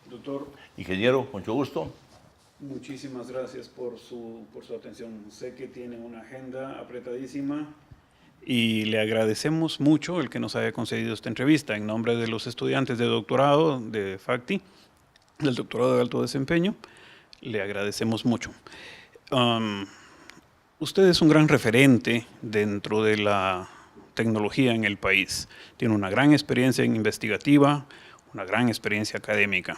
Doctor, Ingeniero, mucho gusto. muchísimas gracias por su atención. Sé que tiene una agenda apretadísima y le agradecemos mucho el que nos haya concedido esta entrevista en nombre de los estudiantes de doctorado de FACTI, del doctorado de alto desempeño. Le agradecemos mucho. Usted es un gran referente dentro de la tecnología en el país. Tiene una gran experiencia investigativa, una gran experiencia académica.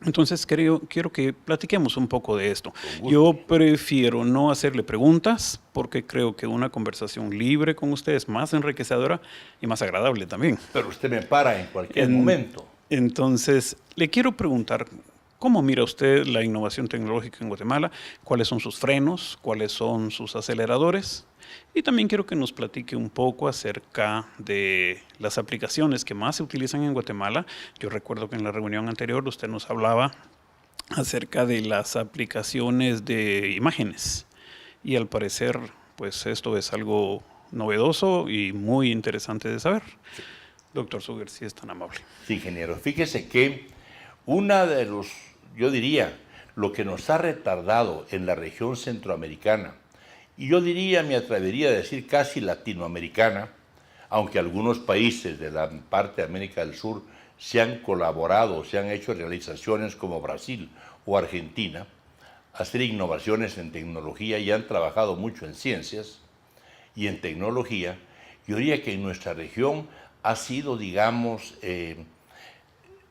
Entonces quiero que platiquemos un poco de esto. Yo prefiero no hacerle preguntas porque creo que una conversación libre con usted es más enriquecedora y más agradable también. Pero usted me para en cualquier momento. Entonces, le quiero preguntar, ¿cómo mira usted la innovación tecnológica en Guatemala? ¿Cuáles son sus frenos? ¿Cuáles son sus aceleradores? Y también quiero que nos platique un poco acerca de las aplicaciones que más se utilizan en Guatemala. Yo recuerdo que en la reunión anterior usted nos hablaba acerca de las aplicaciones de imágenes. Y al parecer, pues esto es algo novedoso y muy interesante de saber. Doctor Suger, si es tan amable. Sí, ingeniero. Fíjese que yo diría, lo que nos ha retardado en la región centroamericana, y yo diría, me atrevería a decir casi latinoamericana, aunque algunos países de la parte de América del Sur se han colaborado, se han hecho realizaciones como Brasil o Argentina, hacer innovaciones en tecnología y han trabajado mucho en ciencias y en tecnología. Yo diría que en nuestra región ha sido, digamos,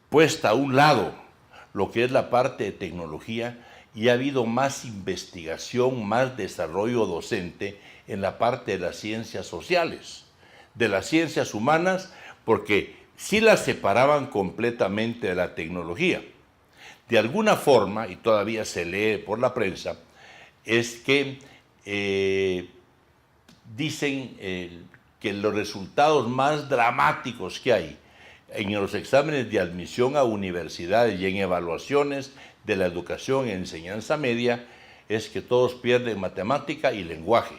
puesta a un lado lo que es la parte de tecnología y ha habido más investigación, más desarrollo docente en la parte de las ciencias sociales, de las ciencias humanas, porque sí las separaban completamente de la tecnología. De alguna forma, y todavía se lee por la prensa, es que dicen que los resultados más dramáticos que hay en los exámenes de admisión a universidades y en evaluaciones de la educación y enseñanza media es que todos pierden matemática y lenguaje.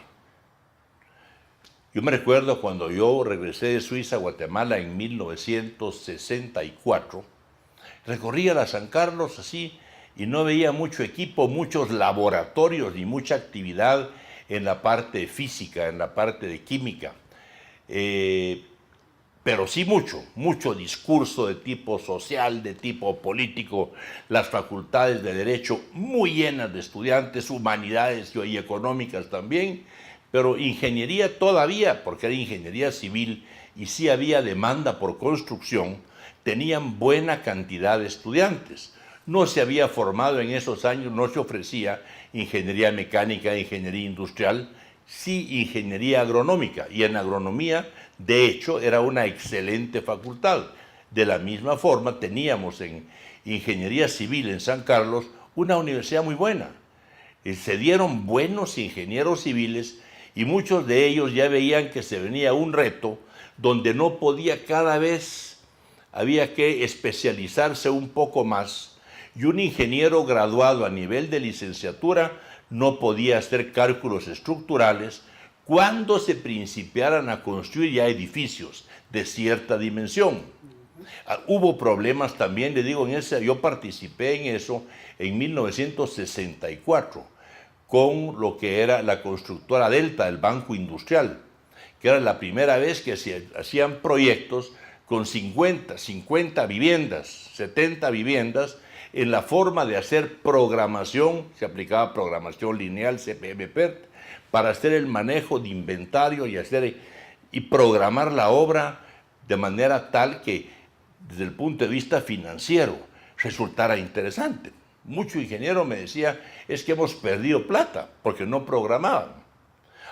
Yo me recuerdo cuando yo regresé de Suiza a Guatemala en 1964, recorría la San Carlos así y no veía mucho equipo, muchos laboratorios ni mucha actividad en la parte física, en la parte de química. Pero sí mucho discurso de tipo social, de tipo político, las facultades de Derecho muy llenas de estudiantes, humanidades y económicas también, pero ingeniería todavía, porque era ingeniería civil y sí había demanda por construcción, tenían buena cantidad de estudiantes. No se había formado en esos años, no se ofrecía ingeniería mecánica, ingeniería industrial, sí ingeniería agronómica, y en agronomía de hecho era una excelente facultad. De la misma forma teníamos en ingeniería civil en San Carlos una universidad muy buena. Se dieron buenos ingenieros civiles y muchos de ellos ya veían que se venía un reto donde no podía, cada vez había que especializarse un poco más, y un ingeniero graduado a nivel de licenciatura no podía hacer cálculos estructurales cuando se principiaran a construir ya edificios de cierta dimensión. Hubo problemas también, le digo, yo participé en eso en 1964 con lo que era la constructora Delta, el Banco Industrial, que era la primera vez que se hacían proyectos con 50 viviendas, 70 viviendas, en la forma de hacer programación, se aplicaba programación lineal, CPM, PERT, para hacer el manejo de inventario y programar la obra de manera tal que desde el punto de vista financiero resultara interesante. Mucho ingeniero me decía, es que hemos perdido plata porque no programaban.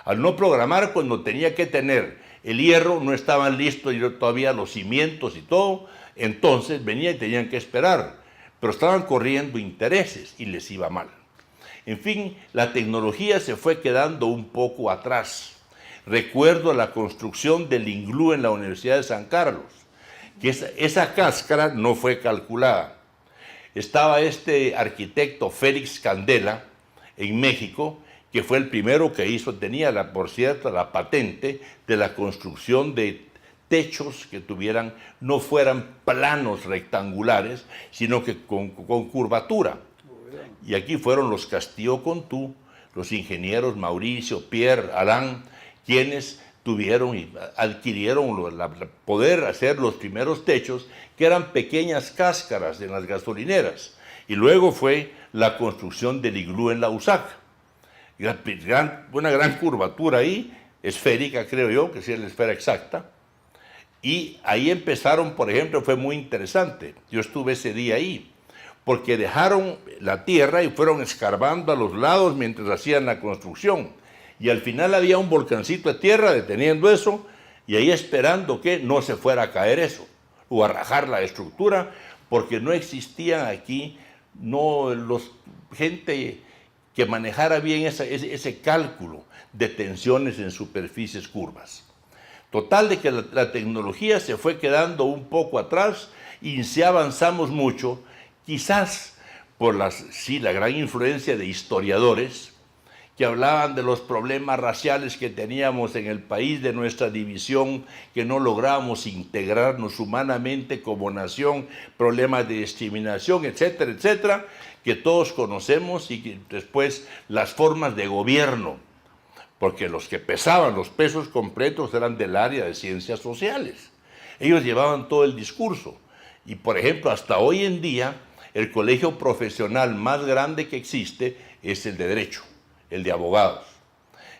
Al no programar, cuando tenía que tener el hierro, no estaban listos todavía los cimientos y todo, entonces venía y tenían que esperar, pero estaban corriendo intereses y les iba mal. En fin, la tecnología se fue quedando un poco atrás. Recuerdo la construcción del iglú en la Universidad de San Carlos, que esa cáscara no fue calculada. Estaba este arquitecto Félix Candela en México, que fue el primero que tenía, por cierto, la patente de la construcción de techos que no fueran planos rectangulares, sino que con curvatura. Y aquí fueron los Castillo-Contú, los ingenieros Mauricio, Pierre, Alain, quienes tuvieron y adquirieron poder hacer los primeros techos, que eran pequeñas cáscaras en las gasolineras. Y luego fue la construcción del iglú en la USAC. Una gran curvatura ahí, esférica creo yo, que es la esfera exacta. Y ahí empezaron, por ejemplo, fue muy interesante. Yo estuve ese día ahí, porque dejaron la tierra y fueron escarbando a los lados mientras hacían la construcción. Y al final había un volcancito de tierra deteniendo eso, y ahí esperando que no se fuera a caer eso, o a rajar la estructura, porque no existía aquí gente que manejara bien ese cálculo de tensiones en superficies curvas. Total de que la tecnología se fue quedando un poco atrás y si avanzamos mucho, quizás por la gran influencia de historiadores que hablaban de los problemas raciales que teníamos en el país, de nuestra división, que no lográbamos integrarnos humanamente como nación, problemas de discriminación, etcétera, etcétera, que todos conocemos, y que después las formas de gobierno, porque los que pesaban, los pesos completos eran del área de ciencias sociales. Ellos llevaban todo el discurso. Y por ejemplo, hasta hoy en día, el colegio profesional más grande que existe es el de Derecho, el de abogados.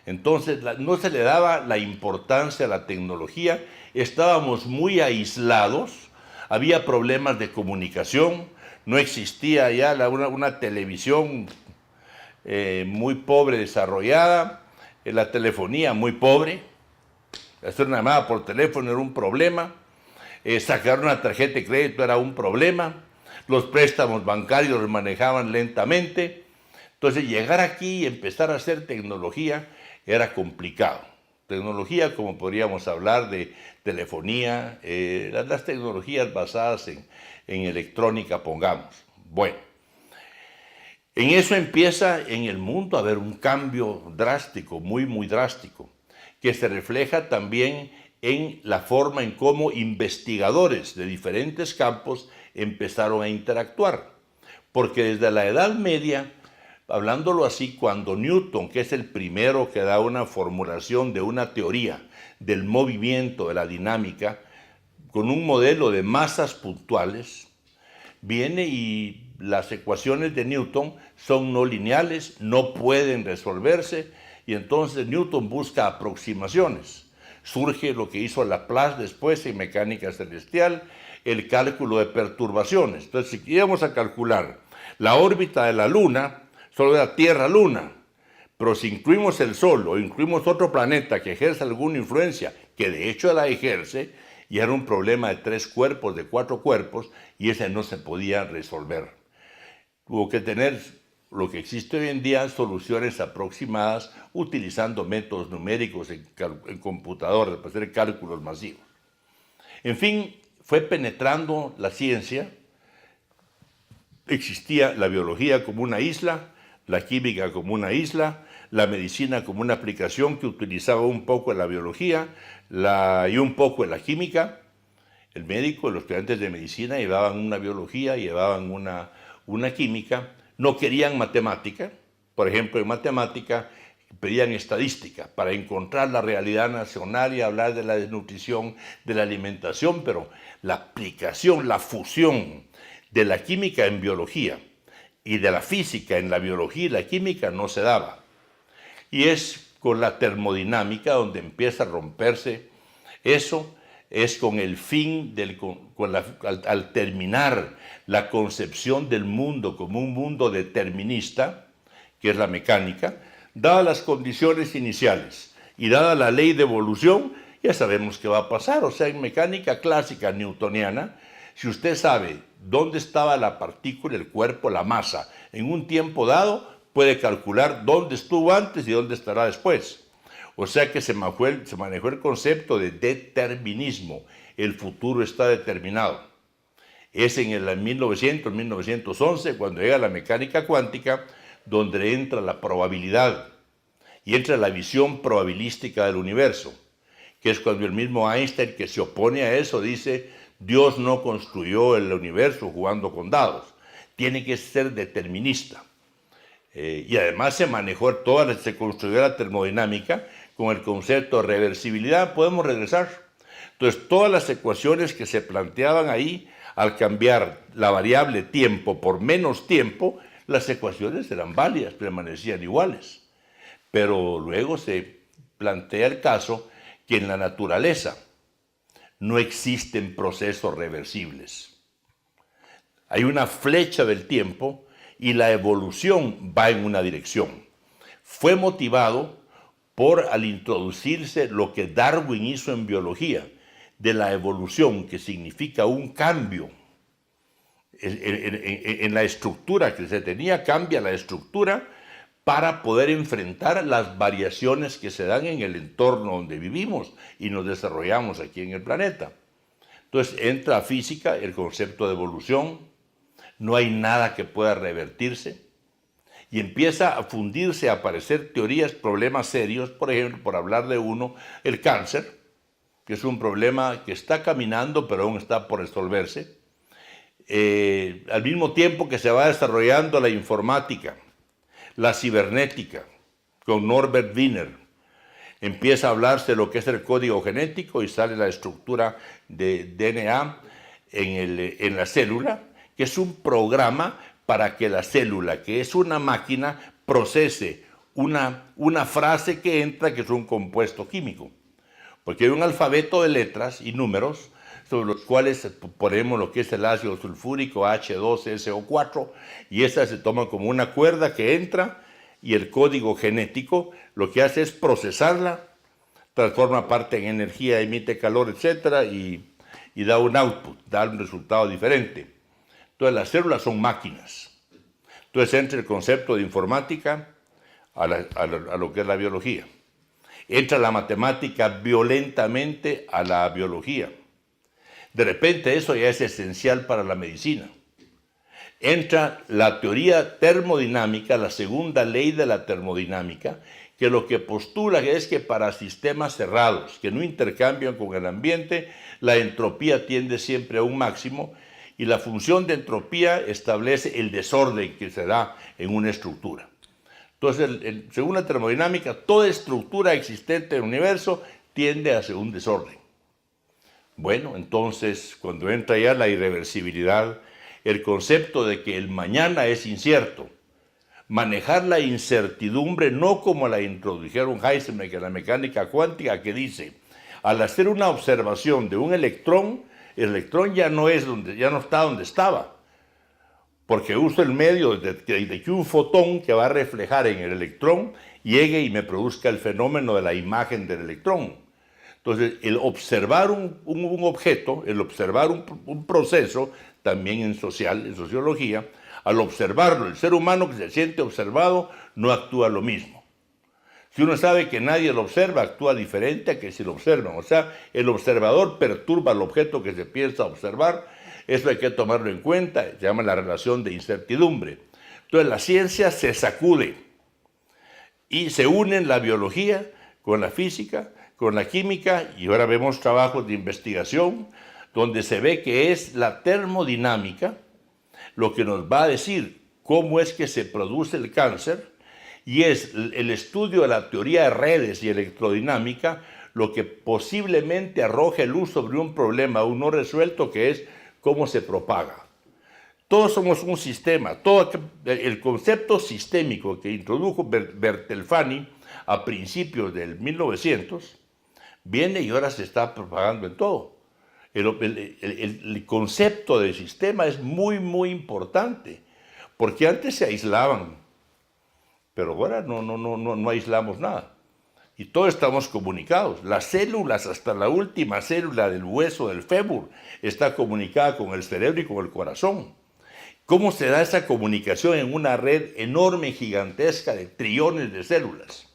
Entonces, no se le daba la importancia a la tecnología, estábamos muy aislados, había problemas de comunicación, no existía ya una televisión muy pobre desarrollada, la telefonía muy pobre, hacer una llamada por teléfono era un problema, sacar una tarjeta de crédito era un problema, los préstamos bancarios los manejaban lentamente. Entonces llegar aquí y empezar a hacer tecnología era complicado. Tecnología como podríamos hablar de telefonía, las tecnologías basadas en electrónica, pongamos. Bueno, en eso empieza en el mundo a haber un cambio drástico, muy, muy drástico, que se refleja también en la forma en cómo investigadores de diferentes campos empezaron a interactuar. Porque desde la Edad Media, hablándolo así, cuando Newton, que es el primero que da una formulación de una teoría del movimiento, de la dinámica, con un modelo de masas puntuales, viene y las ecuaciones de Newton son no lineales, no pueden resolverse, y entonces Newton busca aproximaciones. Surge lo que hizo Laplace después en mecánica celestial, el cálculo de perturbaciones. Entonces, si íbamos a calcular la órbita de la Luna, solo era Tierra-Luna, pero si incluimos el Sol o incluimos otro planeta que ejerce alguna influencia, que de hecho la ejerce, y era un problema de 3 cuerpos, de 4 cuerpos, y ese no se podía resolver. Tuvo que tener lo que existe hoy en día, soluciones aproximadas utilizando métodos numéricos en computadoras para hacer cálculos masivos. En fin, fue penetrando la ciencia. Existía la biología como una isla, la química como una isla, la medicina como una aplicación que utilizaba un poco en la biología y un poco en la química. El médico, los estudiantes de medicina llevaban una biología, llevaban una química, no querían matemática. Por ejemplo, en matemática pedían estadística para encontrar la realidad nacional y hablar de la desnutrición, de la alimentación, pero la aplicación, la fusión de la química en biología y de la física en la biología y la química no se daba. Y es con la termodinámica donde empieza a romperse eso, es con el fin, al terminar la concepción del mundo como un mundo determinista, que es la mecánica, dadas las condiciones iniciales y dada la ley de evolución, ya sabemos qué va a pasar. O sea, en mecánica clásica newtoniana, si usted sabe dónde estaba la partícula, el cuerpo, la masa, en un tiempo dado, puede calcular dónde estuvo antes y dónde estará después. O sea que se manejó el concepto de determinismo. El futuro está determinado. Es en el 1911, cuando llega la mecánica cuántica, donde entra la probabilidad y entra la visión probabilística del universo, que es cuando el mismo Einstein, que se opone a eso, dice: Dios no construyó el universo jugando con dados, tiene que ser determinista. Y además se construyó la termodinámica con el concepto de reversibilidad. Podemos regresar. Entonces, todas las ecuaciones que se planteaban ahí, al cambiar la variable tiempo por menos tiempo, las ecuaciones eran válidas, permanecían iguales. Pero luego se plantea el caso que en la naturaleza no existen procesos reversibles. Hay una flecha del tiempo y la evolución va en una dirección. Fue motivado por, al introducirse lo que Darwin hizo en biología, de la evolución, que significa un cambio en la estructura que se tenía, cambia la estructura para poder enfrentar las variaciones que se dan en el entorno donde vivimos y nos desarrollamos aquí en el planeta. Entonces entra a física el concepto de evolución, no hay nada que pueda revertirse, y empieza a fundirse, a aparecer teorías, problemas serios, por ejemplo, por hablar de uno, el cáncer, que es un problema que está caminando pero aún está por resolverse. Al mismo tiempo que se va desarrollando la informática, la cibernética, con Norbert Wiener, empieza a hablarse de lo que es el código genético y sale la estructura de DNA en la célula, que es un programa para que la célula, que es una máquina, procese una frase que entra, que es un compuesto químico. Porque hay un alfabeto de letras y números sobre los cuales ponemos lo que es el ácido sulfúrico H2SO4, y esta se toma como una cuerda que entra, y el código genético lo que hace es procesarla, transforma parte en energía, emite calor, etc., y da un output, da un resultado diferente. Entonces las células son máquinas. Entonces entra el concepto de informática a lo que es la biología. Entra la matemática violentamente a la biología. De repente eso ya es esencial para la medicina. Entra la teoría termodinámica, la segunda ley de la termodinámica, que lo que postula es que para sistemas cerrados, que no intercambian con el ambiente, la entropía tiende siempre a un máximo, y la función de entropía establece el desorden que se da en una estructura. Entonces, según la termodinámica, toda estructura existente en el universo tiende hacia un desorden. Bueno, entonces, cuando entra ya la irreversibilidad, el concepto de que el mañana es incierto, manejar la incertidumbre no como la introdujeron Heisenberg en la mecánica cuántica, que dice, al hacer una observación de un electrón, el electrón ya no está donde estaba, porque uso el medio de que un fotón que va a reflejar en el electrón llegue y me produzca el fenómeno de la imagen del electrón. Entonces, el observar un objeto, el observar un proceso, también en sociología, al observarlo, el ser humano que se siente observado no actúa lo mismo. Si uno sabe que nadie lo observa, actúa diferente a que si lo observan. O sea, el observador perturba al objeto que se piensa observar. Eso hay que tomarlo en cuenta, se llama la relación de incertidumbre. Entonces la ciencia se sacude y se unen la biología con la física, con la química, y ahora vemos trabajos de investigación donde se ve que es la termodinámica lo que nos va a decir cómo es que se produce el cáncer, y es el estudio de la teoría de redes y electrodinámica lo que posiblemente arroje luz sobre un problema aún no resuelto, que es cómo se propaga. Todos somos un sistema. Todo el concepto sistémico que introdujo Bertelfani a principios del 1900 viene y ahora se está propagando en todo. El concepto de sistema es muy, muy importante, porque antes se aislaban, pero ahora no aislamos nada. Y todos estamos comunicados. Las células, hasta la última célula del hueso del fémur, está comunicada con el cerebro y con el corazón. ¿Cómo se da esa comunicación en una red enorme, gigantesca, de trillones de células?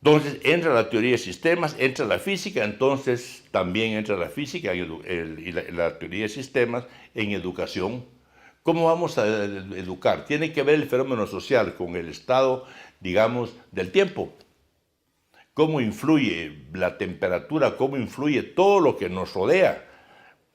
Entonces entra la teoría de sistemas, entra la física, entonces también entra la física y la teoría de sistemas en educación. ¿Cómo vamos a educar? Tiene que ver el fenómeno social con el estado, digamos, del tiempo. cómo influye la temperatura, cómo influye todo lo que nos rodea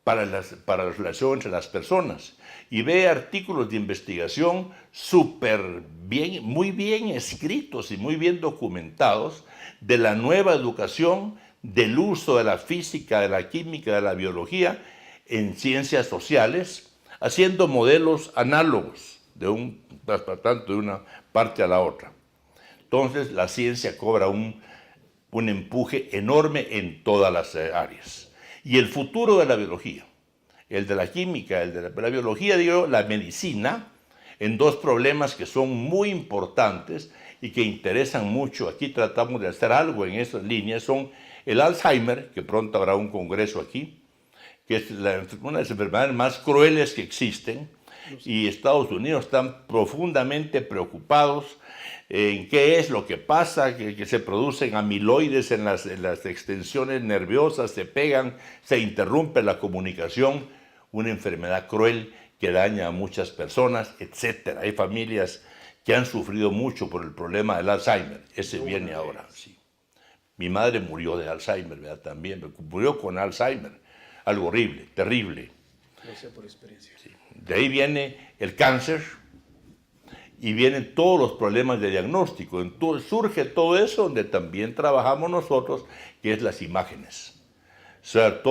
para la relación entre las personas. Y ve artículos de investigación súper bien, muy bien escritos y muy bien documentados de la nueva educación, del uso de la física, de la química, de la biología en ciencias sociales, haciendo modelos análogos tanto de una parte a la otra. Entonces la ciencia cobra un empuje enorme en todas las áreas. Y el futuro de la biología, el de la química, el de la biología, digo, la medicina, en dos problemas que son muy importantes y que interesan mucho. Aquí tratamos de hacer algo en esas líneas, son el Alzheimer, que pronto habrá un congreso aquí, que es una de las enfermedades más crueles que existen, y Estados Unidos están profundamente preocupados en qué es lo que pasa, que se producen amiloides en las extensiones nerviosas, se pegan, se interrumpe la comunicación, una enfermedad cruel que daña a muchas personas, etc. Hay familias que han sufrido mucho por el problema del Alzheimer. Ese viene ahora. Sí. Mi madre murió de Alzheimer, ¿verdad? También murió con Alzheimer. Algo horrible, terrible. Gracias por experiencia. Sí. De ahí viene el cáncer y vienen todos los problemas de diagnóstico. Entonces surge todo eso donde también trabajamos nosotros, que es las imágenes. O sea,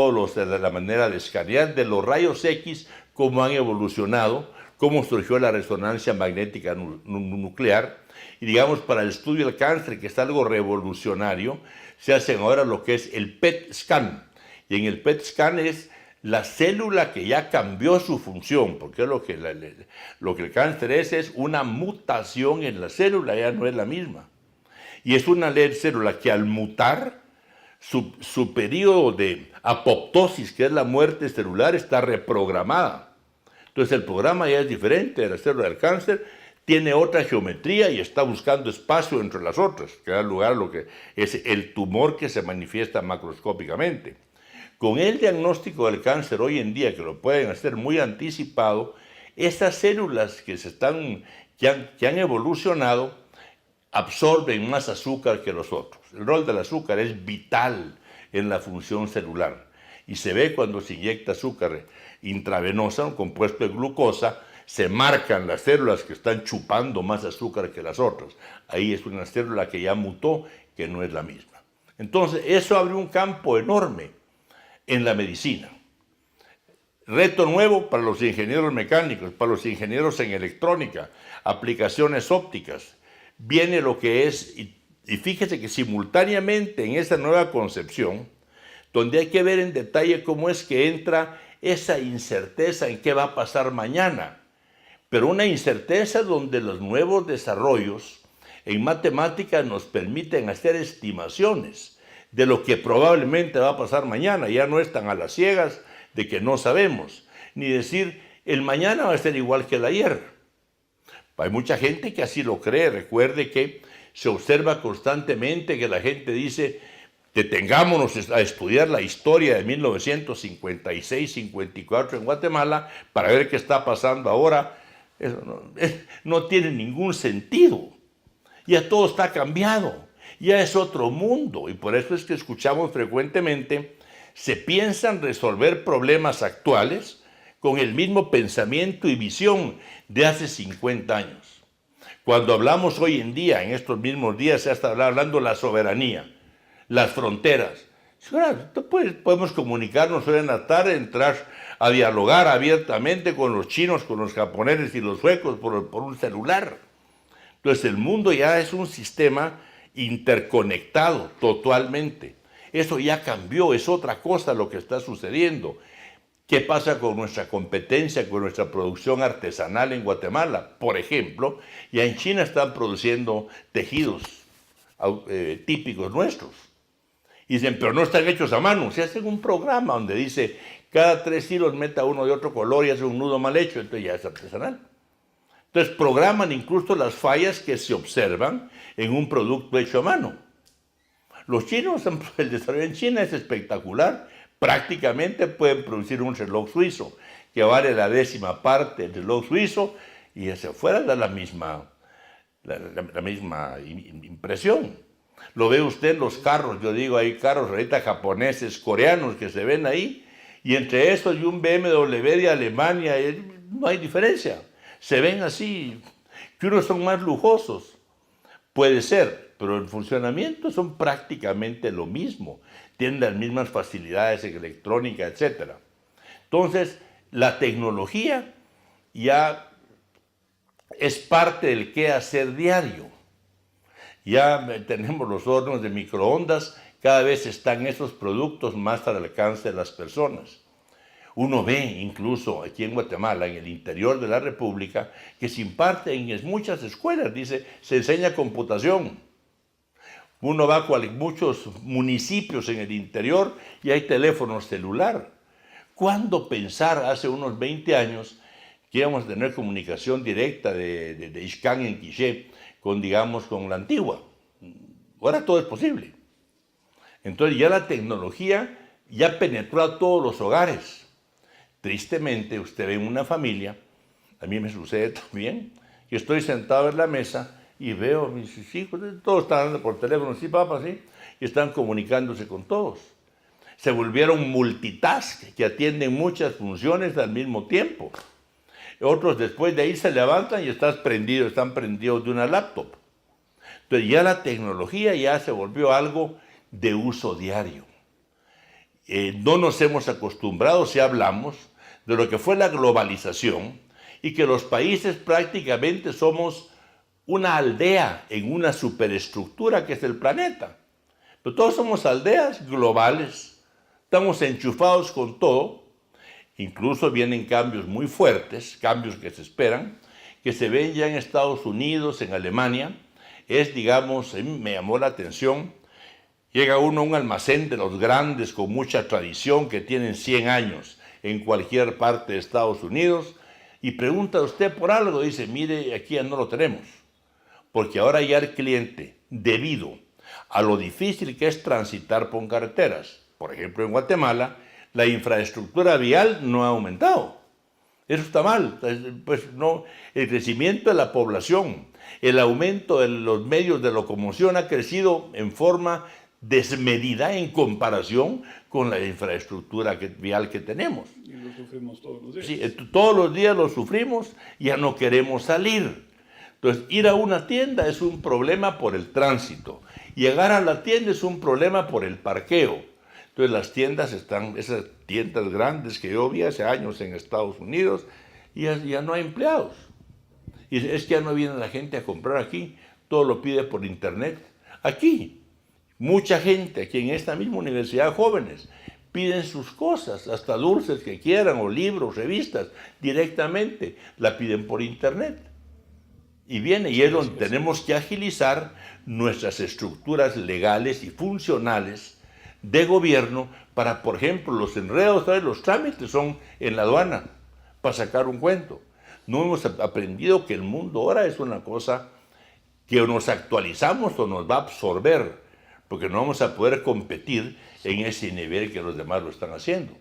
la manera de escanear de los rayos X, cómo han evolucionado, cómo surgió la resonancia magnética nuclear. Y digamos, para el estudio del cáncer, que es algo revolucionario, se hacen ahora lo que es el PET scan. Y en el PET scan es la célula que ya cambió su función, porque lo que el cáncer es una mutación en la célula, ya no es la misma. Y es una célula que al mutar, su periodo de apoptosis, que es la muerte celular, está reprogramada. Entonces el programa ya es diferente de la célula del cáncer, tiene otra geometría y está buscando espacio entre las otras, que da lugar a lo que es el tumor que se manifiesta macroscópicamente. Con el diagnóstico del cáncer hoy en día, que lo pueden hacer muy anticipado, esas células que han evolucionado absorben más azúcar que los otros. El rol del azúcar es vital en la función celular y se ve cuando se inyecta azúcar intravenosa, un compuesto de glucosa, se marcan las células que están chupando más azúcar que las otras. Ahí es una célula que ya mutó, que no es la misma. Entonces, eso abre un campo enorme en la medicina. Reto nuevo para los ingenieros mecánicos, para los ingenieros en electrónica, aplicaciones ópticas. Viene lo que es, y fíjese que simultáneamente en esa nueva concepción, donde hay que ver en detalle cómo es que entra esa incerteza en qué va a pasar mañana, pero una incerteza donde los nuevos desarrollos en matemáticas nos permiten hacer estimaciones de lo que probablemente va a pasar mañana. Ya no están a las ciegas de que no sabemos, ni decir el mañana va a ser igual que el ayer. Hay mucha gente que así lo cree. Recuerde que se observa constantemente que la gente dice: detengámonos a estudiar la historia de 1956-54 en Guatemala para ver qué está pasando ahora. Eso no tiene ningún sentido. Ya todo está cambiado, ya es otro mundo, y por eso es que escuchamos frecuentemente: se piensan resolver problemas actuales con el mismo pensamiento y visión de hace 50 años. Cuando hablamos hoy en día, en estos mismos días, se está hablando de la soberanía, las fronteras. Podemos comunicarnos hoy en la tarde, entrar a dialogar abiertamente con los chinos, con los japoneses y los suecos por un celular. Entonces el mundo ya es un sistema interconectado totalmente. Eso ya cambió, es otra cosa lo que está sucediendo. ¿Qué pasa con nuestra competencia, con nuestra producción artesanal en Guatemala? Por ejemplo, ya en China están produciendo tejidos típicos nuestros. Y dicen, pero no están hechos a mano. Se hace un programa donde dice, cada 3 hilos meta uno de otro color y hace un nudo mal hecho, entonces ya es artesanal. Entonces programan incluso las fallas que se observan en un producto hecho a mano. Los chinos, el desarrollo en China es espectacular. Prácticamente pueden producir un reloj suizo que vale la 10ª parte del reloj suizo y hacia afuera da la misma impresión. Lo ve usted en los carros, yo digo, hay carros ahorita japoneses, coreanos que se ven ahí, y entre estos y un BMW de Alemania no hay diferencia. Se ven así, que unos son más lujosos. Puede ser, pero en funcionamiento son prácticamente lo mismo. Tienen las mismas facilidades en electrónica, etc. Entonces, la tecnología ya es parte del quehacer diario. Ya tenemos los hornos de microondas, cada vez están esos productos más al alcance de las personas. Uno ve incluso aquí en Guatemala, en el interior de la República, que se imparte en muchas escuelas, dice, se enseña computación. Uno va a muchos municipios en el interior y hay teléfono celular. ¿Cuándo pensar hace unos 20 años que íbamos a tener comunicación directa de Ixcán en Quiché con, digamos, con la antigua? Ahora todo es posible. Entonces ya la tecnología ya penetró a todos los hogares. Tristemente, usted ve en una familia, a mí me sucede también, que estoy sentado en la mesa y veo a mis hijos, todos están hablando por teléfono, sí, papá, sí, y están comunicándose con todos. Se volvieron multitask, que atienden muchas funciones al mismo tiempo. Otros después de ahí se levantan y están prendidos de una laptop. Entonces ya la tecnología ya se volvió algo de uso diario. No nos hemos acostumbrado, si hablamos, de lo que fue la globalización y que los países prácticamente somos una aldea en una superestructura que es el planeta. Pero todos somos aldeas globales, estamos enchufados con todo, incluso vienen cambios muy fuertes, cambios que se esperan, que se ven ya en Estados Unidos, en Alemania. Es, digamos, me llamó la atención. Llega uno a un almacén de los grandes con mucha tradición que tienen 100 años en cualquier parte de Estados Unidos y pregunta a usted por algo, dice, mire, aquí ya no lo tenemos, porque ahora ya el cliente, debido a lo difícil que es transitar por carreteras, por ejemplo en Guatemala, la infraestructura vial no ha aumentado. Eso está mal, pues no, el crecimiento de la población, el aumento de los medios de locomoción ha crecido en forma desmedida en comparación con la infraestructura vial que tenemos. Y lo sufrimos todos los días. Sí, todos los días lo sufrimos, ya no queremos salir. Entonces, ir a una tienda es un problema por el tránsito. Llegar a la tienda es un problema por el parqueo. Entonces, las tiendas están, esas tiendas grandes que yo vi hace años en Estados Unidos, y ya no hay empleados. Y es que ya no viene la gente a comprar aquí, todo lo pide por internet. Aquí. Mucha gente aquí en esta misma universidad, jóvenes, piden sus cosas, hasta dulces que quieran, o libros, revistas, directamente, la piden por internet. Y viene, y es donde tenemos que agilizar nuestras estructuras legales y funcionales de gobierno para, por ejemplo, los enredos, ¿sabes? Los trámites son en la aduana, para sacar un cuento. No hemos aprendido que el mundo ahora es una cosa que o nos actualizamos o nos va a absorber, porque no vamos a poder competir en ese nivel que los demás lo están haciendo.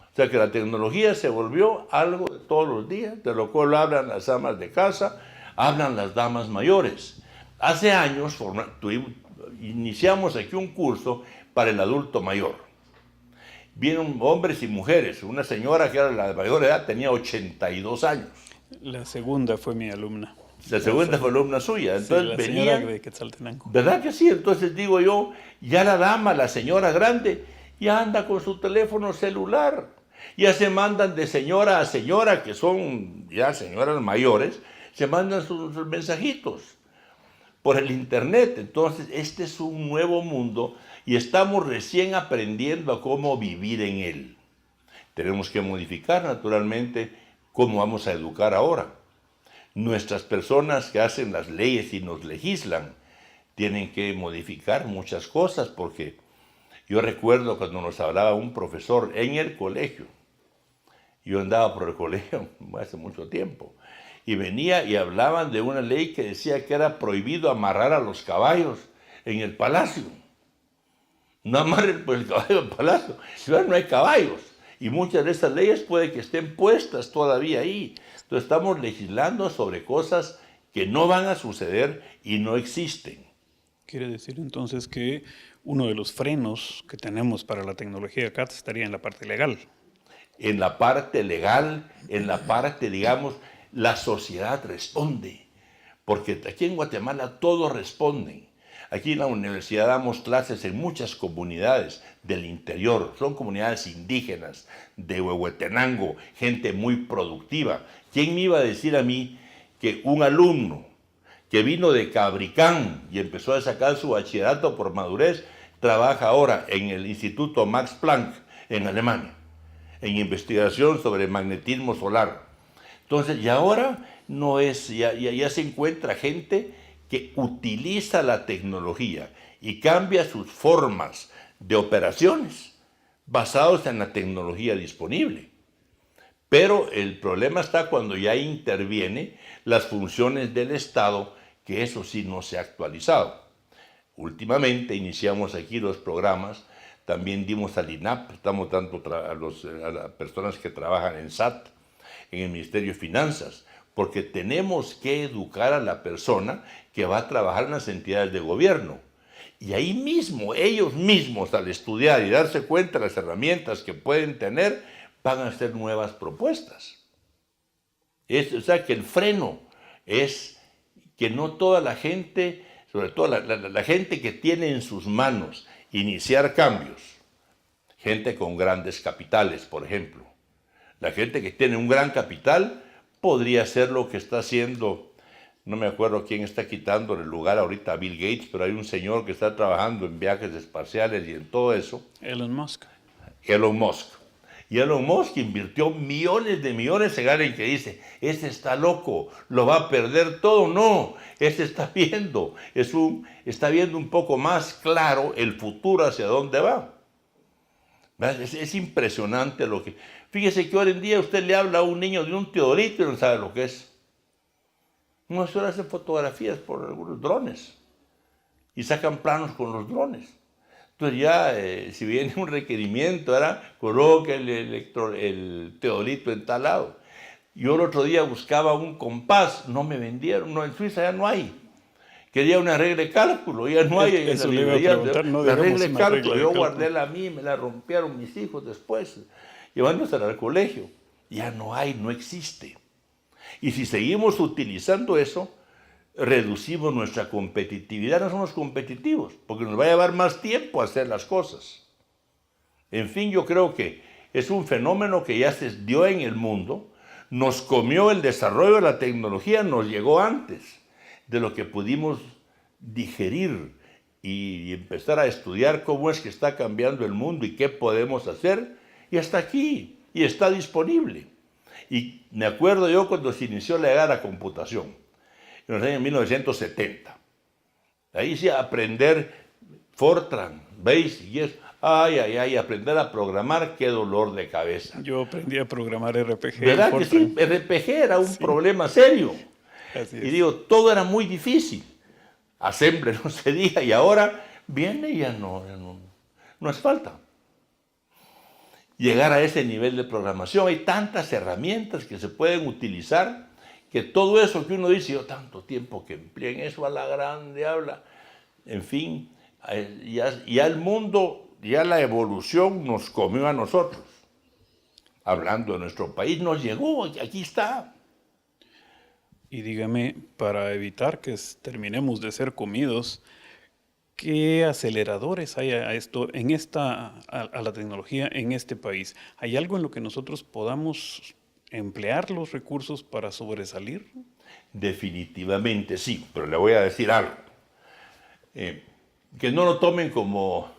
O sea que la tecnología se volvió algo de todos los días, de lo cual hablan las amas de casa, hablan las damas mayores. Hace años iniciamos aquí un curso para el adulto mayor. Vienen hombres y mujeres. Una señora que era la de mayor edad tenía 82 años. La segunda fue mi alumna. La segunda fue alumna suya. Entonces sí, la señora de Quetzaltenango. ¿Verdad que sí? Entonces digo yo, ya la dama, la señora grande, ya anda con su teléfono celular. Ya se mandan de señora a señora, que son ya señoras mayores, se mandan sus mensajitos por el internet. Entonces este es un nuevo mundo y estamos recién aprendiendo a cómo vivir en él. Tenemos que modificar naturalmente cómo vamos a educar ahora. Nuestras personas que hacen las leyes y nos legislan tienen que modificar muchas cosas, porque yo recuerdo cuando nos hablaba un profesor en el colegio. Yo andaba por el colegio hace mucho tiempo y venía y hablaban de una ley que decía que era prohibido amarrar a los caballos en el palacio. No amarren por el caballo del palacio, no hay caballos. Y muchas de estas leyes puede que estén puestas todavía ahí. Entonces estamos legislando sobre cosas que no van a suceder y no existen. Quiere decir entonces que uno de los frenos que tenemos para la tecnología acá estaría en la parte legal. En la parte legal, en la parte, digamos, la sociedad responde. Porque aquí en Guatemala todos responden. Aquí en la universidad damos clases en muchas comunidades del interior. Son comunidades indígenas, de Huehuetenango, gente muy productiva. ¿Quién me iba a decir a mí que un alumno que vino de Cabricán y empezó a sacar su bachillerato por madurez, trabaja ahora en el Instituto Max Planck en Alemania, en investigación sobre magnetismo solar? Entonces, y ahora no es, ya se encuentra gente que utiliza la tecnología y cambia sus formas de operaciones basados en la tecnología disponible. Pero el problema está cuando ya interviene las funciones del Estado, que eso sí no se ha actualizado. Últimamente iniciamos aquí los programas, también dimos al INAP, estamos dando a las personas que trabajan en SAT, en el Ministerio de Finanzas, porque tenemos que educar a la persona que va a trabajar en las entidades de gobierno. Y ahí mismo, ellos mismos, al estudiar y darse cuenta de las herramientas que pueden tener, van a hacer nuevas propuestas. O sea, que el freno es que no toda la gente, sobre todo la gente que tiene en sus manos iniciar cambios, gente con grandes capitales, por ejemplo. La gente que tiene un gran capital podría hacer lo que está haciendo, no me acuerdo quién está quitándole el lugar ahorita a Bill Gates, pero hay un señor que está trabajando en viajes espaciales y en todo eso. Elon Musk. Elon Musk. Y Elon Musk invirtió millones de millones en alguien que dice, ese está loco, lo va a perder todo. No, ese está viendo, está viendo un poco más claro el futuro hacia dónde va. Es impresionante lo que... Fíjese que hoy en día usted le habla a un niño de un teodolito y no sabe lo que es. No, solo hacen fotografías por algunos drones y sacan planos con los drones. Entonces ya, si viene un requerimiento, ahora coloque el teodolito en tal lado. Yo el otro día buscaba un compás, no me vendieron, no, en Suiza ya no hay. Quería una regla de cálculo, ya no hay. Eso le iba a preguntar, no la digamos regla de una cálculo, regla de yo cálculo. guardé la mía y me la rompieron mis hijos después, llevándosela al colegio. Ya no hay, no existe. Y si seguimos utilizando eso, reducimos nuestra competitividad, no somos competitivos, porque nos va a llevar más tiempo hacer las cosas. En fin, yo creo que es un fenómeno que ya se dio en el mundo, nos comió el desarrollo de la tecnología, nos llegó antes de lo que pudimos digerir y empezar a estudiar cómo es que está cambiando el mundo y qué podemos hacer, y está aquí, y está disponible. Y me acuerdo yo cuando se inició la era de la computación, en los años 1970. Ahí sí, aprender Fortran, Basic y eso. Aprender a programar, qué dolor de cabeza. Yo aprendí a programar RPG. ¿Verdad que sí? RPG era un problema serio. Así es. Y digo, todo era muy difícil. Assembler no se diga, y ahora viene y ya no hace falta llegar a ese nivel de programación. Hay tantas herramientas que se pueden utilizar, que todo eso que uno dice, yo tanto tiempo que empleé en eso, a la grande habla. En fin, ya el mundo, ya la evolución nos comió a nosotros. Hablando de nuestro país, nos llegó, aquí está. Y dígame, para evitar que terminemos de ser comidos, ¿qué aceleradores hay a la tecnología en este país? ¿Hay algo en lo que nosotros podamos emplear los recursos para sobresalir? Definitivamente sí, pero le voy a decir algo. Que no lo tomen como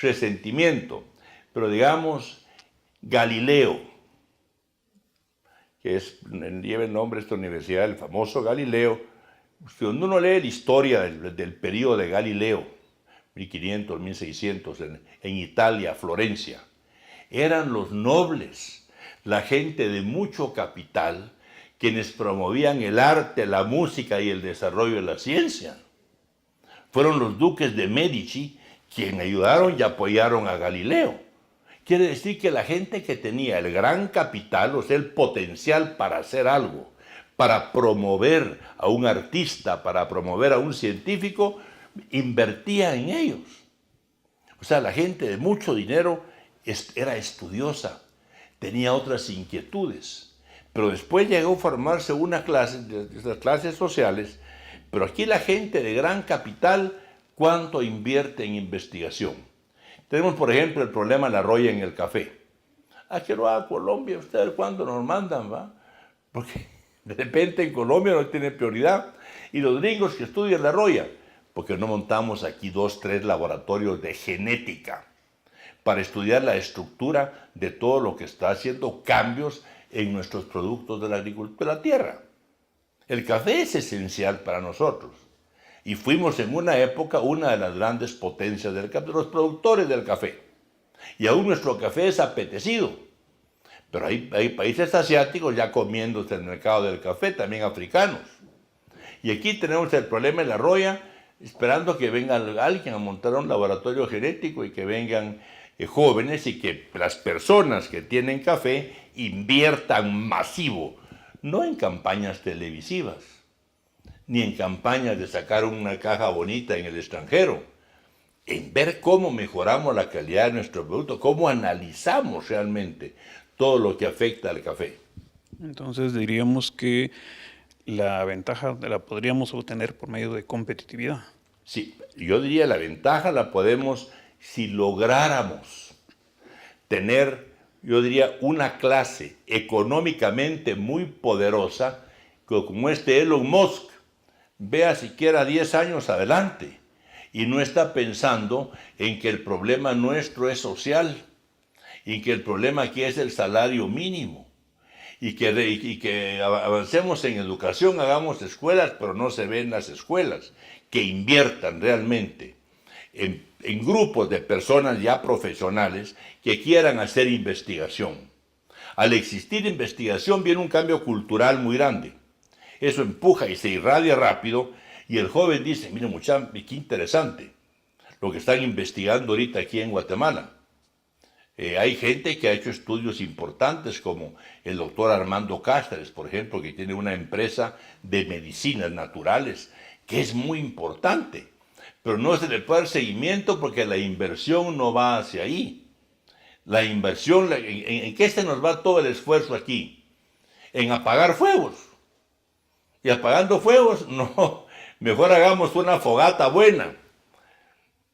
resentimiento, pero digamos, Galileo, que lleva el nombre de esta universidad, el famoso Galileo. Cuando uno lee la historia del periodo de Galileo, 1500, 1600, en Italia, Florencia, eran los nobles, la gente de mucho capital, quienes promovían el arte, la música y el desarrollo de la ciencia. Fueron los duques de Medici quienes ayudaron y apoyaron a Galileo. Quiere decir que la gente que tenía el gran capital, o sea, el potencial para hacer algo, para promover a un artista, para promover a un científico, invertía en ellos. O sea, la gente de mucho dinero era estudiosa, tenía otras inquietudes. Pero después llegó a formarse una clase, de las clases sociales, pero aquí la gente de gran capital, ¿cuánto invierte en investigación? Tenemos, por ejemplo, el problema de la roya en el café. ¿A qué lo va a Colombia? ¿Ustedes cuándo nos mandan, va? Porque de repente en Colombia no tiene prioridad. Y los gringos que estudian la roya, porque no montamos aquí 2, 3 laboratorios de genética para estudiar la estructura de todo lo que está haciendo cambios en nuestros productos de la agricultura de la tierra. El café es esencial para nosotros. Y fuimos en una época una de las grandes potencias del café, de los productores del café. Y aún nuestro café es apetecido. Pero hay países asiáticos ya comiéndose el mercado del café, también africanos. Y aquí tenemos el problema de la roya, esperando que venga alguien a montar un laboratorio genético y que vengan jóvenes y que las personas que tienen café inviertan masivo, no en campañas televisivas, ni en campañas de sacar una caja bonita en el extranjero, en ver cómo mejoramos la calidad de nuestro producto, cómo analizamos realmente todo lo que afecta al café. Entonces diríamos que la ventaja la podríamos obtener por medio de competitividad. Sí, yo diría la ventaja la podemos si lográramos tener, yo diría, una clase económicamente muy poderosa, como Elon Musk, vea siquiera 10 años adelante y no está pensando en que el problema nuestro es social y que el problema aquí es el salario mínimo y que avancemos en educación, hagamos escuelas, pero no se ven las escuelas, que inviertan realmente en grupos de personas ya profesionales que quieran hacer investigación. Al existir investigación viene un cambio cultural muy grande. Eso empuja y se irradia rápido y el joven dice, mire muchacho, qué interesante lo que están investigando ahorita aquí en Guatemala. Hay gente que ha hecho estudios importantes como el doctor Armando Cáceres, por ejemplo, que tiene una empresa de medicinas naturales que es muy importante, pero no se le puede dar seguimiento porque la inversión no va hacia ahí. La inversión, ¿en qué se nos va todo el esfuerzo aquí? En apagar fuegos. Y apagando fuegos, no, mejor hagamos una fogata buena,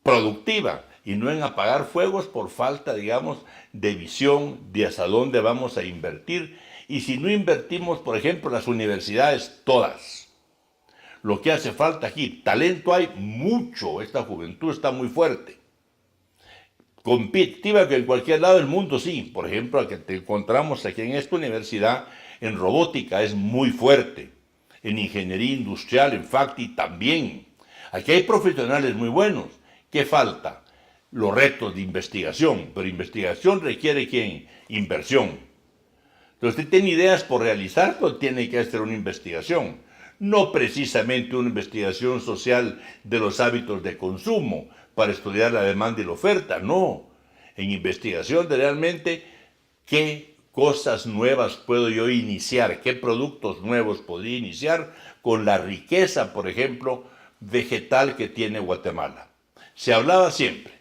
productiva, y no en apagar fuegos por falta, digamos, de visión de hacia dónde vamos a invertir. Y si no invertimos, por ejemplo, las universidades todas, lo que hace falta aquí, talento hay mucho, esta juventud está muy fuerte. Competitiva que en cualquier lado del mundo, sí. Por ejemplo, la que te encontramos aquí en esta universidad, en robótica, es muy fuerte. En ingeniería industrial, en FACTI también. Aquí hay profesionales muy buenos. ¿Qué falta? Los retos de investigación, pero investigación requiere ¿quién? Inversión. Entonces, usted tiene ideas por realizar, pero tiene que hacer una investigación. No precisamente una investigación social de los hábitos de consumo para estudiar la demanda y la oferta, no. En investigación de realmente qué cosas nuevas puedo yo iniciar, qué productos nuevos podría iniciar con la riqueza, por ejemplo, vegetal que tiene Guatemala. Se hablaba siempre,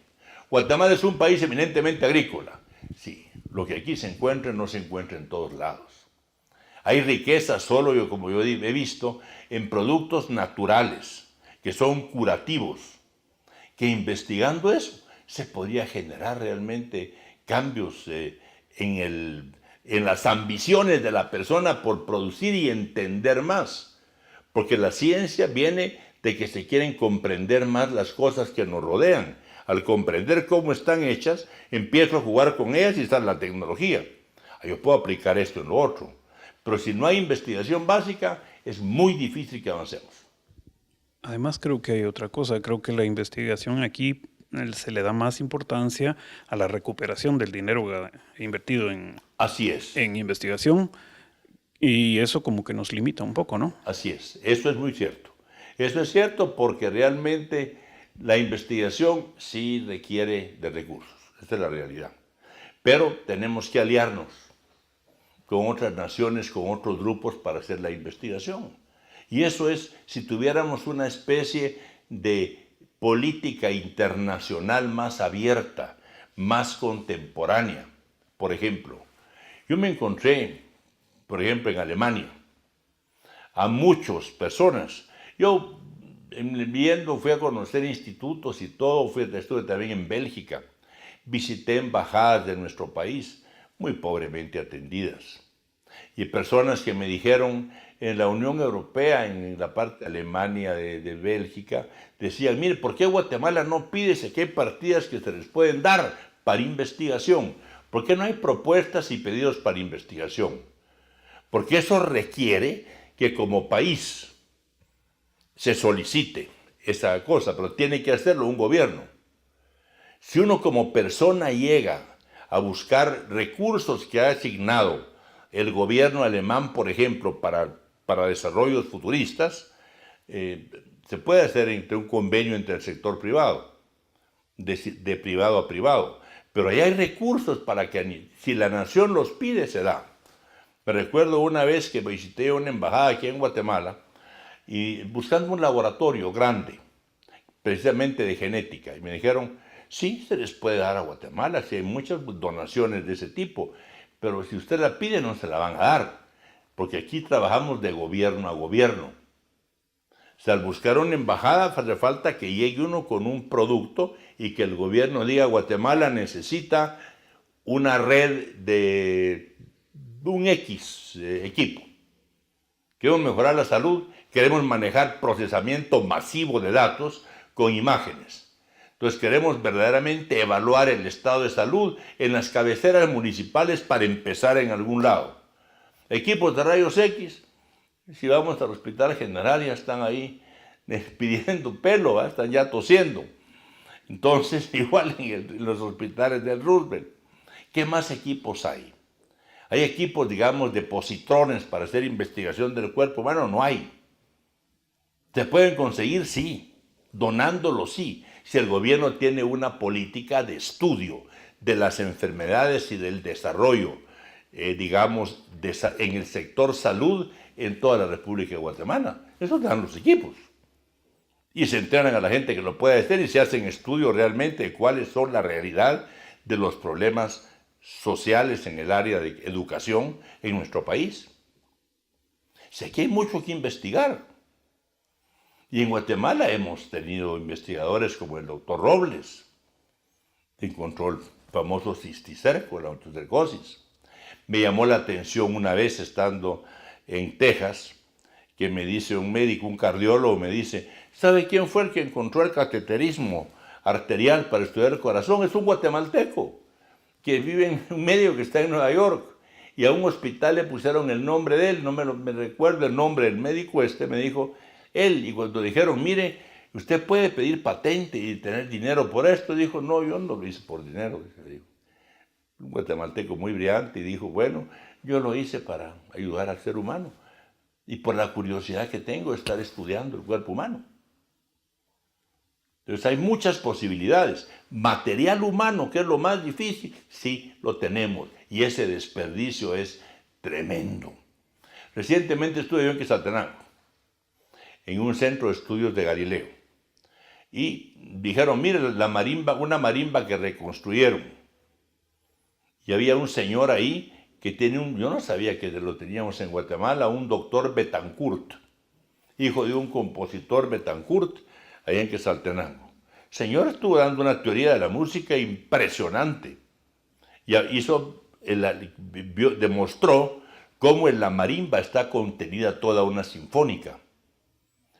Guatemala es un país eminentemente agrícola. Sí, lo que aquí se encuentra no se encuentra en todos lados. Hay riqueza solo, como yo he visto, en productos naturales, que son curativos, que investigando eso se podría generar realmente cambios en las ambiciones de la persona por producir y entender más. Porque la ciencia viene de que se quieren comprender más las cosas que nos rodean. Al comprender cómo están hechas, empiezo a jugar con ellas y está la tecnología. Yo puedo aplicar esto en lo otro. Pero si no hay investigación básica, es muy difícil que avancemos. Además, creo que hay otra cosa. Creo que la investigación aquí se le da más importancia a la recuperación del dinero invertido Así es. en investigación y eso como que nos limita un poco, ¿no? Así es. Eso es muy cierto. Eso es cierto porque realmente la investigación sí requiere de recursos. Esta es la realidad. Pero tenemos que aliarnos con otras naciones, con otros grupos para hacer la investigación. Y eso es, si tuviéramos una especie de política internacional más abierta, más contemporánea. Por ejemplo, yo me encontré, por ejemplo, en Alemania, a muchas personas. Yo, viendo, fui a conocer institutos y todo, estuve también en Bélgica, visité embajadas de nuestro país, muy pobremente atendidas. Y personas que me dijeron, en la Unión Europea, en la parte de Alemania, de Bélgica, decían, mire, ¿por qué Guatemala no pide si aquí hay partidas que se les pueden dar para investigación? ¿Por qué no hay propuestas y pedidos para investigación? Porque eso requiere que como país se solicite esa cosa, pero tiene que hacerlo un gobierno. Si uno como persona llega a buscar recursos que ha asignado el gobierno alemán, por ejemplo, para desarrollos futuristas, se puede hacer entre un convenio entre el sector privado, de privado a privado. Pero ahí hay recursos para que, si la nación los pide, se da. Me recuerdo una vez que visité una embajada aquí en Guatemala y buscando un laboratorio grande, precisamente de genética, y me dijeron, sí, se les puede dar a Guatemala, sí hay muchas donaciones de ese tipo, pero si usted la pide no se la van a dar, porque aquí trabajamos de gobierno a gobierno. O sea, al buscar una embajada hace falta que llegue uno con un producto y que el gobierno diga, Guatemala necesita una red de un X equipo. Queremos mejorar la salud, queremos manejar procesamiento masivo de datos con imágenes. Entonces queremos verdaderamente evaluar el estado de salud en las cabeceras municipales para empezar en algún lado. Equipos de rayos X, si vamos al hospital general ya están ahí pidiendo pelo, ¿eh? Están ya tosiendo. Entonces igual en los hospitales del Roosevelt. ¿Qué más equipos hay? ¿Hay equipos, digamos, de positrones para hacer investigación del cuerpo humano? No hay. ¿Se pueden conseguir? Sí. Donándolos, sí. Si el gobierno tiene una política de estudio de las enfermedades y del desarrollo, digamos, en el sector salud en toda la República de Guatemala. Eso dan los equipos. Y se entrenan a la gente que lo puede hacer y se hacen estudios realmente de cuáles son la realidad de los problemas sociales en el área de educación en nuestro país. Si aquí hay mucho que investigar. Y en Guatemala hemos tenido investigadores como el doctor Robles, que encontró el famoso cisticerco, la ontocercosis. Me llamó la atención una vez estando en Texas, que me dice un médico, un cardiólogo, me dice, ¿sabe quién fue el que encontró el cateterismo arterial para estudiar el corazón? Es un guatemalteco que vive en un medio que está en Nueva York, y a un hospital le pusieron el nombre de él, no me recuerdo el nombre del médico me dijo él, y cuando dijeron, mire, usted puede pedir patente y tener dinero por esto, dijo, no, yo no lo hice por dinero, dijo. Un guatemalteco muy brillante, y dijo, bueno, yo lo hice para ayudar al ser humano, y por la curiosidad que tengo de estar estudiando el cuerpo humano. Entonces hay muchas posibilidades. Material humano, que es lo más difícil, sí lo tenemos. Y ese desperdicio es tremendo. Recientemente estuve yo en Quetzaltenango, en un centro de estudios de Galileo. Y dijeron, mire, la marimba, una marimba que reconstruyeron. Y había un señor ahí que tiene yo no sabía que lo teníamos en Guatemala, un doctor Betancourt, hijo de un compositor Betancourt, allá en Quetzaltenango. El señor estuvo dando una teoría de la música impresionante. Y demostró cómo en la marimba está contenida toda una sinfónica.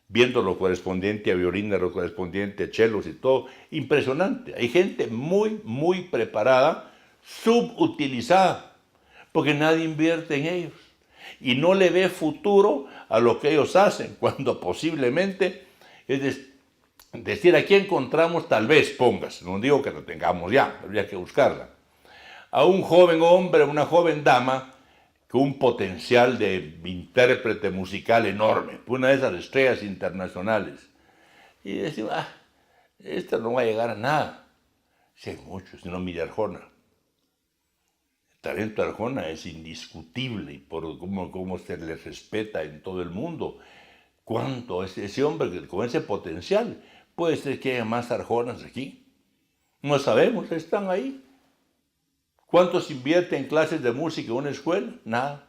Viendo lo correspondiente a violines, lo correspondiente a chelos y todo. Impresionante. Hay gente muy, muy preparada, subutilizada, porque nadie invierte en ellos. Y no le ve futuro a lo que ellos hacen, cuando posiblemente es decir, aquí encontramos, tal vez pongas, no digo que lo tengamos ya, habría que buscarla, a un joven hombre, una joven dama, con un potencial de intérprete musical enorme, una de esas estrellas internacionales. Y decimos, esta no va a llegar a nada. Si hay muchos, sino mira Arjona. El talento de Arjona es indiscutible, y por cómo se le respeta en todo el mundo. ¿Cuánto ese hombre con ese potencial Puede ser que haya más Arjonas aquí. No sabemos, están ahí. ¿Cuántos invierten en clases de música en una escuela? Nada.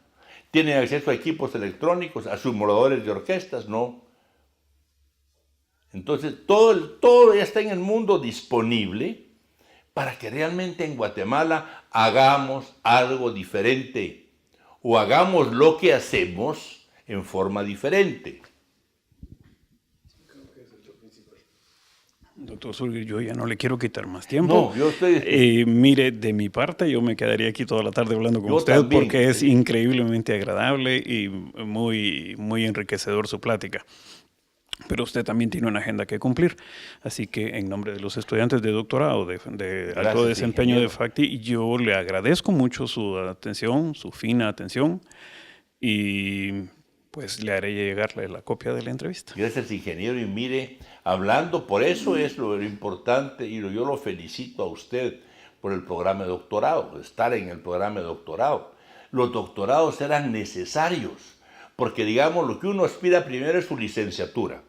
¿Tienen acceso a equipos electrónicos, a simuladores de orquestas? No. Entonces, todo ya está en el mundo disponible para que realmente en Guatemala hagamos algo diferente o hagamos lo que hacemos en forma diferente. Doctor Zúñiga, yo ya no le quiero quitar más tiempo. No, yo estoy... Mire, de mi parte, yo me quedaría aquí toda la tarde hablando con usted también, porque es increíblemente agradable y muy, muy enriquecedor su plática. Pero usted también tiene una agenda que cumplir. Así que en nombre de los estudiantes de doctorado de alto desempeño de FACTI, yo le agradezco mucho su atención, su fina atención, y pues le haré llegarle la copia de la entrevista. Gracias, ingeniero. Y mire, hablando, por eso es lo importante, y yo lo felicito a usted por el programa de doctorado, estar en el programa de doctorado. Los doctorados eran necesarios, porque digamos, lo que uno aspira primero es su licenciatura,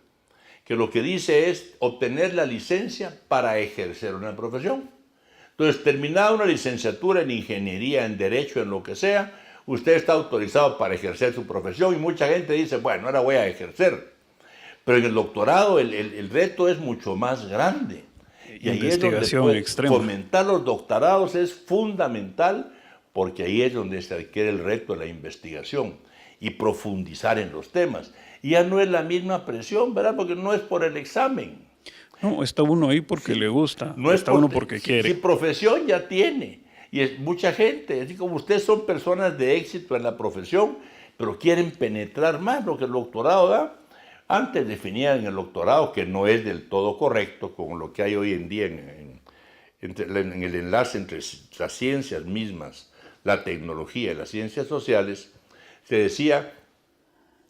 que lo que dice es obtener la licencia para ejercer una profesión. Entonces, terminada una licenciatura en ingeniería, en derecho, en lo que sea, usted está autorizado para ejercer su profesión y mucha gente dice, bueno, ahora voy a ejercer. Pero en el doctorado el reto es mucho más grande. Y ahí es donde fomentar los doctorados es fundamental, porque ahí es donde se adquiere el reto de la investigación y profundizar en los temas. Y ya no es la misma presión, ¿verdad? Porque no es por el examen. No, está uno ahí porque le gusta, no está uno porque quiere. Si profesión ya tiene. Y es mucha gente, así como ustedes son personas de éxito en la profesión, pero quieren penetrar más lo que el doctorado da. Antes definían el doctorado, que no es del todo correcto con lo que hay hoy en día en el enlace entre las ciencias mismas, la tecnología y las ciencias sociales. Se decía,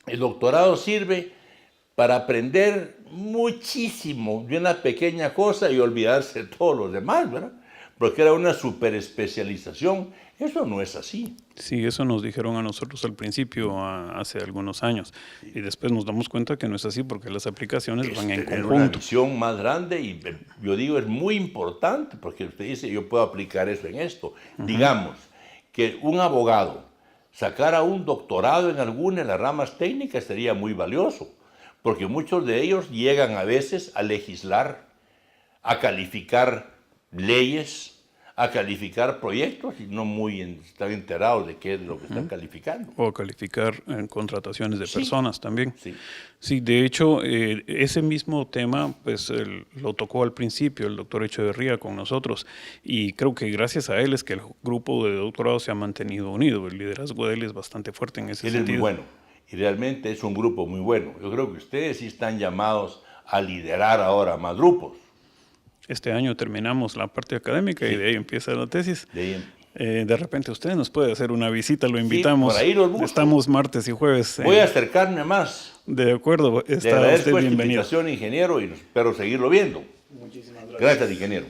el doctorado sirve para aprender muchísimo de una pequeña cosa y olvidarse de todos los demás, ¿verdad? Porque era una superespecialización. Eso no es así. Sí, eso nos dijeron a nosotros al principio, hace algunos años. Y después nos damos cuenta que no es así porque las aplicaciones van en conjunto. Una visión más grande y yo digo es muy importante porque usted dice yo puedo aplicar eso en esto. Digamos que un abogado sacara un doctorado en alguna de las ramas técnicas sería muy valioso porque muchos de ellos llegan a veces a legislar, a calificar leyes, a calificar proyectos y no muy están enterados de qué es lo que están calificando. O calificar contrataciones de personas también. Sí. Sí, de hecho, ese mismo tema pues lo tocó al principio el doctor Echeverría con nosotros y creo que gracias a él es que el grupo de doctorado se ha mantenido unido. El liderazgo de él es bastante fuerte en ese sentido. Él es muy bueno y realmente es un grupo muy bueno. Yo creo que ustedes sí están llamados a liderar ahora más grupos. Este año terminamos la parte académica y de ahí empieza la tesis. De repente usted nos puede hacer una visita, lo invitamos. Sí, por ahí los busco. Estamos martes y jueves. Voy a acercarme más. De acuerdo, está usted bienvenido. Le agradezco esta invitación, ingeniero, y espero seguirlo viendo. Muchísimas gracias. Gracias, ingeniero.